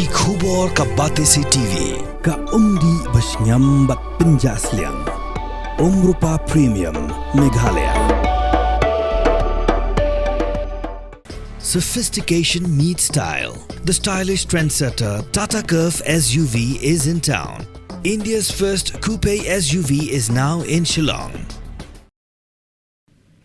ki khubor ka batesi TV ka umdi basnyam bat penjasliang Rupa Premium Meghalaya. Sophistication meets style. The stylish trendsetter Tata Curve SUV is in town. India's first coupe SUV is now in Shillong.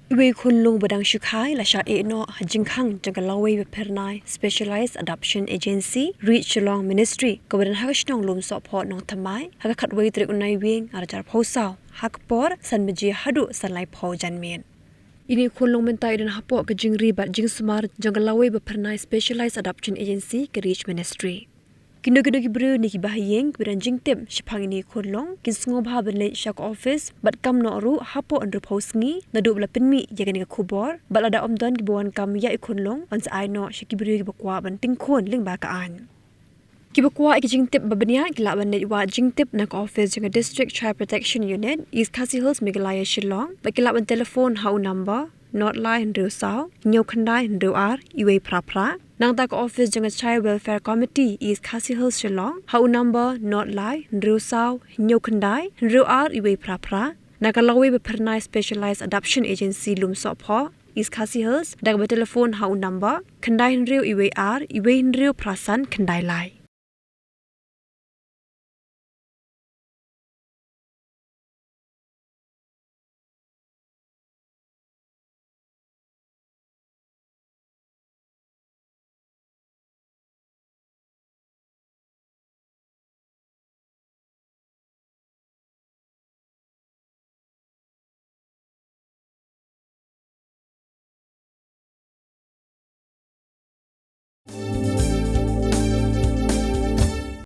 Khunlung badang shukai la sha no Jingkhang Jangalawi Pernai Specialized Adoption Agency reach Shillong Ministry kawadan hakashnong Lbsaa port nong tamai hakatway trik unai wing arajar posau hakpor sanmeji hadu sanlai pau janmien. Ini Khunlung mentai dan hapo ke jingri bat jingsumar Jangalawi Pernai Specialized Adoption Agency ke reach Ministry. Kindo-kindo ki Briew ni ki bahayeng kebiran jingtip shipang ini Khunlung kin sengo bah ben Leit shak office bat kam no ru hapo andru pausngi nadu bla penmi jaga ni khubor bat ada omdan ki buan kam ya Khunlung on sa ai no shiki Briew ki bakwa ban tingkhon ling ba ka an ki bakwa ki jingtip babania ki la ban Leit wa jingtip nak office janga district child protection unit East Khasi Hills Meghalaya Shillong ba ki la ban telephone hau number not line Lbsaa Jingkhang Lbsaa iwe pra nang tak office janga child welfare committee East Khasi Hills Shillong hau number not line Lbsaa Jingkhang Lbsaa iwe pra nakalawi Pernai Specialized Adoption Agency Lbsaa pho East Khasi Hills dag ba telephone hau number khandai iwe iwe prasan khandai lai